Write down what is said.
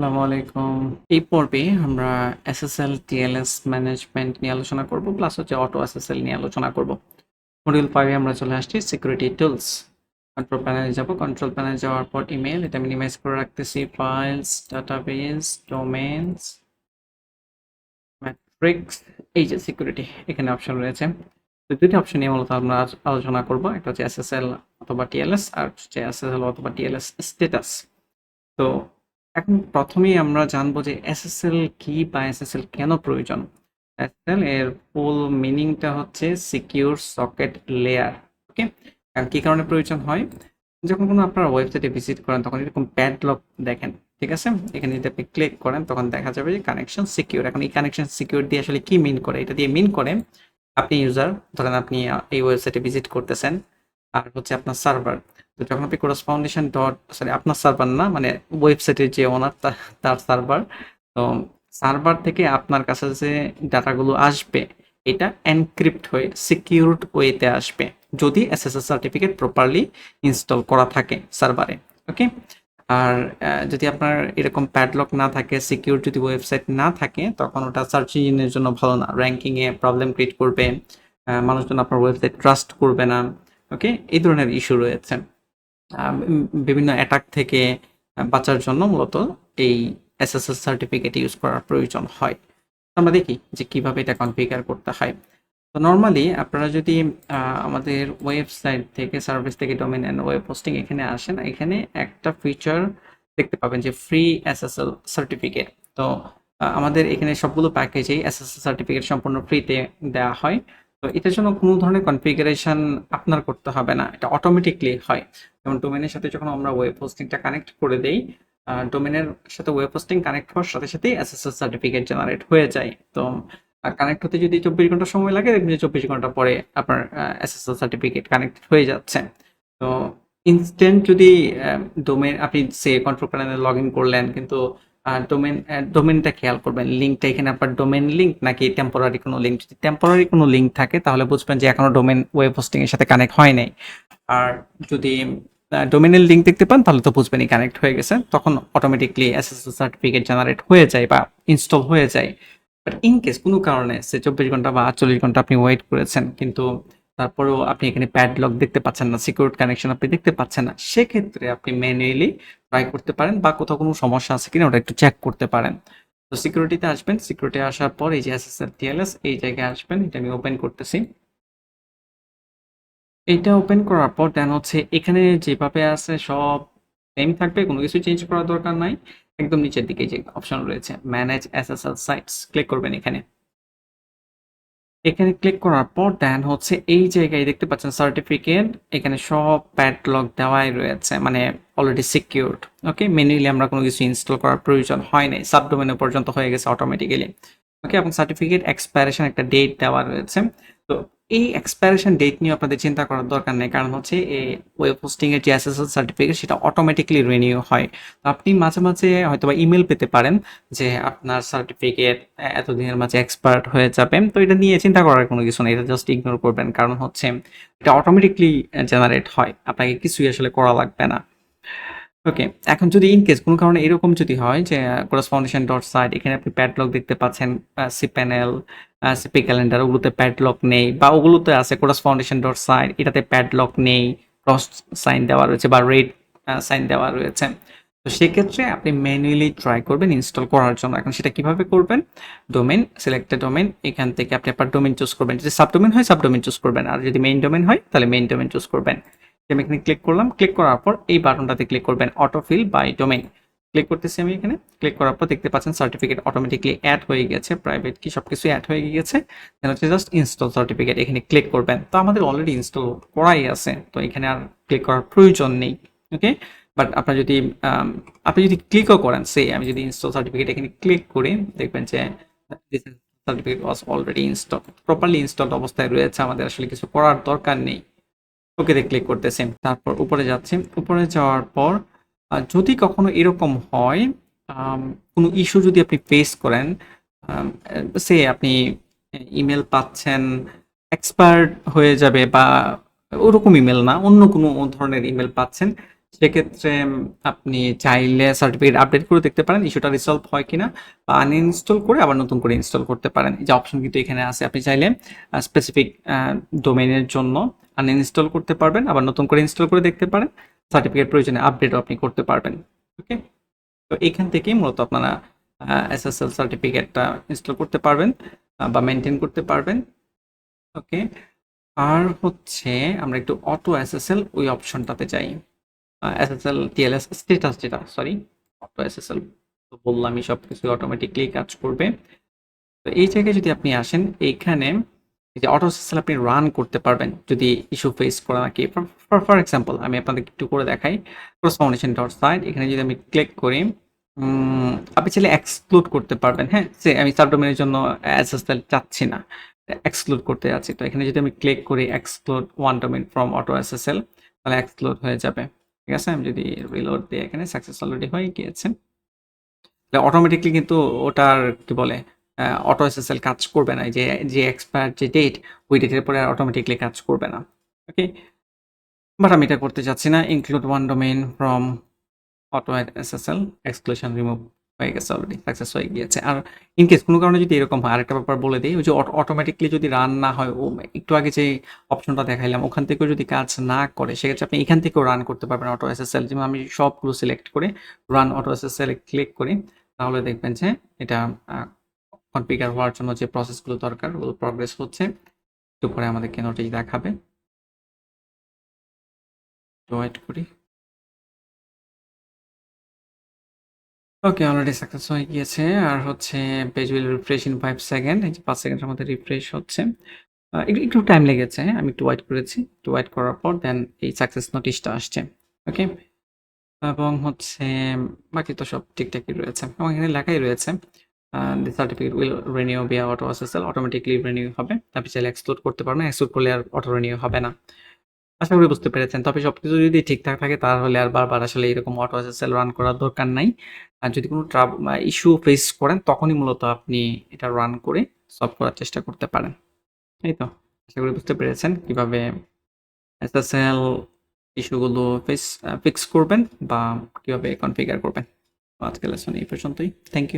আসসালামু আলাইকুম। এই পর্বে আমরা এসএসএল টিএলএস ম্যানেজমেন্ট নিয়ে আলোচনা করব, প্লাস হচ্ছে অটো এসএসএল নিয়ে আলোচনা করব। মডিউল 5 এ আমরা চলে আসছি সিকিউরিটি টুলস। কন্ট্রোল প্যানেলে যাব। কন্ট্রোল প্যানেলে যাওয়ার পর ইমেল, এটা মিনিমাইজ করে রাখতেছি। ফাইলস, ডাটাবেস, ডোমেইনস, ম্যাট্রিক্স, এই যে সিকিউরিটি, এখানে অপশন রয়েছে। তো দুটি অপশন নিয়ে মূলত আমরা আজ আলোচনা করব। একটা হচ্ছে এসএসএল অথবা টিএলএস, আর হচ্ছে এসএসএল অথবা টিএলএস স্ট্যাটাস। তো এখন প্রথমেই আমরা জানবো যে এসএসএল কি বা এসএসএল কেন প্রয়োজন। এসএসএল এর ফুল মিনিংটা হচ্ছে সিকিউর সকেট লেয়ার। ওকে, আর কি কারণে প্রয়োজন হয়? যখন কোনো আপনার ওয়েবসাইটে ভিজিট করেন তখন এরকম প্যাডলক দেখেন, ঠিক আছে? এখানে যদি আপনি ক্লিক করেন তখন দেখা যাবে যে কানেকশন সিকিউর। এখন এই কানেকশন সিকিউর দিয়ে আসলে কি মিন করে? এটা দিয়ে মিন করে আপনি ইউজার, ধরেন আপনি এই ওয়েবসাইটে ভিজিট করতেছেন, আর হচ্ছে আপনার সার্ভার। তো যখন আপনি কোরাস ফাউন্ডেশন ডট, সরি আপনার সার্ভার না, মানে ওয়েবসাইটের যে ওনার তার সার্ভার। তো সার্ভার থেকে আপনার কাছে যে ডাটাগুলো আসবে, এটা এনক্রিপ্ট হয়ে সিকিউরড ওয়েতে আসবে, যদি এসএসএল সার্টিফিকেট প্রপারলি ইনস্টল করা থাকে সার্ভারে। ওকে, আর যদি আপনার এরকম প্যাডলক না থাকে, সিকিউর যদি ওয়েবসাইট না থাকে, তখন ওটা সার্চ ইঞ্জিনের জন্য ভালো না, র্যাঙ্কিংয়ে প্রবলেম ক্রিয়েট করবে, মানুষজন আপনার ওয়েবসাইট ট্রাস্ট করবে না। ওকে, এই ধরনের ইস্যু রয়েছে। বিভিন্ন অ্যাটাক থেকে বাঁচার জন্য মূলত এই এসএসএল সার্টিফিকেট ইউজ করার প্রয়োজন হয়। আমরা দেখি যে কিভাবে এটা কনফিগার করতে হয়। তো নর্মালি আপনারা যদি আমাদের ওয়েবসাইট থেকে, সার্ভিস থেকে, ডোমেইন এন্ড ওয়েব হোস্টিং এখানে আসেন, এখানে একটা ফিচার দেখতে পাবেন যে ফ্রি এসএসএল সার্টিফিকেট। তো আমাদের এখানে সবগুলো প্যাকেজেই এসএসএল সার্টিফিকেট সম্পূর্ণ ফ্রিতে দেওয়া হয়। তো এটার জন্য কোনো ধরনের কনফিগারেশন আপনার করতে হবে না, এটা অটোমেটিকলি হয়। যেমন ডোমেনের সাথে যখন আমরা ওয়েব হোস্টিংটা কানেক্ট করে দেই, ডোমেনের সাথে ওয়েব হোস্টিং কানেক্ট হওয়ার সাথে সাথেই এসএসএল সার্টিফিকেট জেনারেট হয়ে যায়। তো কানেক্ট হতে যদি 24 ঘন্টা সময় লাগে, দেখবেন যে 24 ঘন্টা পরে আপনার এসএসএল সার্টিফিকেট কানেক্ট হয়ে যাচ্ছে। তো ইনস্ট্যান্ট যদি ডোমেন, আপনি সে কন্ট্রোল প্যানেলে লগ ইন করলেন, কিন্তু ডোমেনটা খেয়াল করবেন, লিঙ্কটা এখানে আপনার ডোমেন লিঙ্ক নাকি টেম্পোরারি কোনো লিঙ্ক। যদি টেম্পোরারি কোনো লিঙ্ক থাকে তাহলে বুঝবেন যে এখনো ডোমেন ওয়েব হোস্টিং এর সাথে কানেক্ট হয় নাই। আর যদি ডোমেনের লিঙ্ক দেখতে পান তাহলে তো বুঝবেনই কানেক্ট হয়ে গেছে, তখন অটোমেটিকলি এসএসএল সার্টিফিকেট জেনারেট হয়ে যায় বা ইনস্টল হয়ে যায়। বাট ইন কেস কোনো কারণে সে 24 ঘন্টা বা 48 ঘন্টা আপনি ওয়েট করেছেন, কিন্তু তারপরেও আপনি এখানে প্যাডলক দেখতে পাচ্ছেন না, সিকিউর কানেকশন আপনি দেখতে পাচ্ছেন না, সেক্ষেত্রে আপনি ম্যানুয়ালি ট্রাই করতে পারেন, বা কোথাও কোনো সমস্যা আছে কিনা ওটা একটু চেক করতে পারেন। তো সিকিউরিটিতে আসবেন, সিকিউরিটি আসার পর এই যে এসএসএল টিএলএস, এই জায়গায় আসবেন, এটা আমি ওপেন করতেছি। এটা ওপেন করার পর দেন হচ্ছে এখানে যেভাবে আছে সব সেম থাকবে, কোনো কিছু চেঞ্জ করার দরকার নাই। একদম নিচের দিকে যে অপশন রয়েছে ম্যানেজ এসএসএল সাইটস, ক্লিক করবেন এখানে। এখানে ক্লিক করার পর দেন হচ্ছে এই জায়গায় দেখতে পাচ্ছেন সার্টিফিকেট, এখানে সব প্যাডলক দেওয়াই রয়েছে, মানে অলরেডি সিকিউরড। ওকে, ম্যানুয়ালি আমরা কোনো কিছু ইনস্টল করার প্রয়োজন হয় নাই, সাবডোমেনে পর্যন্ত হয়ে গেছে অটোমেটিক্যালি। ওকে, এবং সার্টিফিকেট এক্সপায়ারেশন একটা ডেট দেওয়া রয়েছে। তো এই এক্সপায়ারেশন ডেট নিয়ে আপনাদের চিন্তা করার দরকার নেই, কারণ হচ্ছে এই ওয়েব হোস্টিং এর যে এসএসএল সার্টিফিকেট সেটা অটোমেটিক্যালি রিনিউ হয়। তো আপনি মাঝে মাঝে হয়তোবা ইমেল পেতে পারেন যে আপনার সার্টিফিকেট এতদিনের মাঝে এক্সপায়ার্ড হয়ে যাবে। তো এটা নিয়ে চিন্তা করার কোনো কিছু নেই, এটা জাস্ট ইগনোর করবেন, কারণ হচ্ছে এটা অটোমেটিকলি জেনারেট হয়, আপনাকে কিছুই আসলে করা লাগবে না। ওকে, এখন যদি ইন কেস কোনো কারণে এরকম যদি হয় যে কোরাস ফাউন্ডেশন ডট সাইট, এখানে আপনি প্যাডলক দেখতে পাচ্ছেন, সি প্যানেল, সিপি ক্যালেন্ডার, ওগুলোতে প্যাডলক নেই, বা ওগুলোতে আছে কোরাস ফাউন্ডেশন ডট সাইট, এটাতে প্যাডলক নেই, ক্রস সাইন দেওয়া রয়েছে বা রেড সাইন দেওয়া রয়েছে। তো সেক্ষেত্রে আপনি ম্যানুয়ালি ট্রাই করবেন ইনস্টল করার জন্য। এখন সেটা কিভাবে করবেন? ডোমেন, সিলেক্টেড ডোমেন, এখান থেকে আপনি আপনার ডোমেন চুজ করবেন, যদি সাবডোমেন হয় সাবডোমেন চুজ করবেন, আর যদি মেইন ডোমেন হয় তাহলে মেইন ডোমেন চুজ করবেন। আমি এখানে ক্লিক করলাম, ক্লিক করার পর এই বাটনটাতে ক্লিক করবেন, অটোফিল বাই ডোমেইন। ক্লিক করতেছি আমি এখানে, ক্লিক করার পর দেখতে পাচ্ছেন সার্টিফিকেট অটোমেটিকলি অ্যাড হয়ে গেছে, প্রাইভেট কি সবকিছু অ্যাড হয়ে গিয়েছে। দেন হচ্ছে জাস্ট ইনস্টল সার্টিফিকেট, এখানে ক্লিক করবেন। তো আমাদের অলরেডি ইনস্টল করাই আছে, তো এখানে আর ক্লিক করার প্রয়োজন নেই। ওকে, বাট আপনার যদি আপনি যদি ক্লিকও করেন, সে আমি যদি ইনস্টল সার্টিফিকেট এখানে ক্লিক করি, দেখবেন যে this certificate was already install, properly installed অবস্থায় রয়েছে, আমাদের আসলে কিছু করার দরকার নেই। ওকেতে ক্লিক করতেছি, তারপর উপরে যাচ্ছি। উপরে যাওয়ার পর যদি কখনো এরকম হয়, কোনো ইস্যু যদি আপনি ফেস করেন, সে আপনি ইমেল পাচ্ছেন এক্সপায়ার্ড হয়ে যাবে, বা ওরকম ইমেল না, অন্য কোনো ধরনের ইমেল পাচ্ছেন, সেক্ষেত্রে আপনি চাইলে সার্টিফিকেট আপডেট করে দেখতে পারেন ইস্যুটা রিসলভ হয় কিনা, বা আনইনস্টল করে আবার নতুন করে ইনস্টল করতে পারেন। এই যে অপশন কিন্তু এখানে আছে, আপনি চাইলে স্পেসিফিক ডোমেইনের জন্য আনইনস্টল করতে পারবেন, আবার নতুন করে ইনস্টল করে দেখতে পারেন। সার্টিফিকেট প্রয়োজনে আপডেটও আপনি করতে পারবেন। ওকে, তো এখান থেকেই মূলত আপনারা এসএসএল সার্টিফিকেটটা ইনস্টল করতে পারবেন বা মেনটেন করতে পারবেন। ওকে, আর হচ্ছে আমরা একটু অটো এসএসএল ওই অপশনটাতে যাই। এসএসএল টিএলএস স্ট্যাটাস, যেটা সরি অটো এসএসএল তো বললামই, সব কিছু অটোমেটিকলি কাজ করবে। তো এই জায়গায় যদি আপনি আসেন, এইখানে এই যে অটো এসএসএল আপনি রান করতে পারবেন যদি ইস্যু ফেস করা নাকি। ফর এক্সাম্পল আমি আপনাদেরকে একটু করে দেখাই। ক্রস ফাউন্ডেশন ডট সাইট, এখানে যদি আমি ক্লিক করি, আপনি চাইলে এক্সক্লুড করতে পারবেন। হ্যাঁ, সে আমি সাবডোমেনের জন্য এসএসএল চাচ্ছি না, এক্সক্লুড করতে যাচ্ছি, তো এখানে যদি আমি ক্লিক করি exclude one domain from auto SSL, তাহলে এক্সক্লুড হয়ে যাবে। ঠিক আছে, আমি যদি রিলোড দিই, এখানে সাকসেস অলরেডি হয়ে গিয়েছে। অটোমেটিকলি কিন্তু ওটার কি বলে অটো এসএসএল কাজ করবে না, যে যে এক্সপায়ার যে ডেট, ওই ডেটের পরে আর অটোমেটিকলি কাজ করবে না। ওকে, বাট আমি এটা করতে চাচ্ছি না। Include one domain from auto SSL, exclusion remove হয়ে গেছে, অলরেডি সাকসেস হয়ে গিয়েছে। আর ইনকেস কোনো কারণে যদি এরকম হয়, আরেকটা ব্যাপার বলে দিই, ওই যে অটোমেটিকলি যদি রান না হয়, ও একটু আগে যে অপশনটা দেখাইলাম ওখান থেকেও যদি কাজ না করে, সেক্ষেত্রে আপনি এখান থেকেও রান করতে পারবেন অটো এসএসএল। যেমন আমি সবগুলো সিলেক্ট করে রান অটো এসএসএল ক্লিক করি, তাহলে দেখবেন যে এটা কনফিগার হওয়ার জন্য যে প্রসেসগুলো দরকার ওগুলো প্রগ্রেস হচ্ছে। একটু পরে আমাদেরকে নোটিশ দেখাবে, তো ওয়েট করি। ওকে, অলরেডি সাকসেস হয়ে গিয়েছে। আর হচ্ছে page will refresh in 5 second, এই যে 5 সেকেন্ডের মধ্যে রিফ্রেশ হচ্ছে। একটু টাইম লেগেছে, আমি একটু ওয়েট করেছি। একটু ওয়েট করার পর দেন এই সাকসেস নোটিশটা আসছে। ওকে, এবং হচ্ছে বাকি তো সব ঠিকঠাকই রয়েছে, এবং এখানে লেখাই রয়েছে the certificate will renew via auto SSL, automatically renew হবে। আপনি চাইলে এক্সক্লুড করতে পারবেন, এক্সক্লুড করলে আর অটো রিনিউ হবে না। আশা করি বুঝতে পেরেছেন। তবে সবকিছু যদি ঠিকঠাক থাকে তাহলে আর বারবার আসলে এরকম অটো এসএসএল রান করার দরকার নাই। আর যদি কোনো ইস্যু ফেস করেন, তখনই মূলত আপনি এটা রান করে সলভ করার চেষ্টা করতে পারেন। এই তো, আশা করি বুঝতে পেরেছেন কিভাবে এসএসএল ইস্যুগুলো ফিক্স করবেন বা কিভাবে কনফিগার করবেন। আজকের লেসন এই পর্যন্তই। Thank you.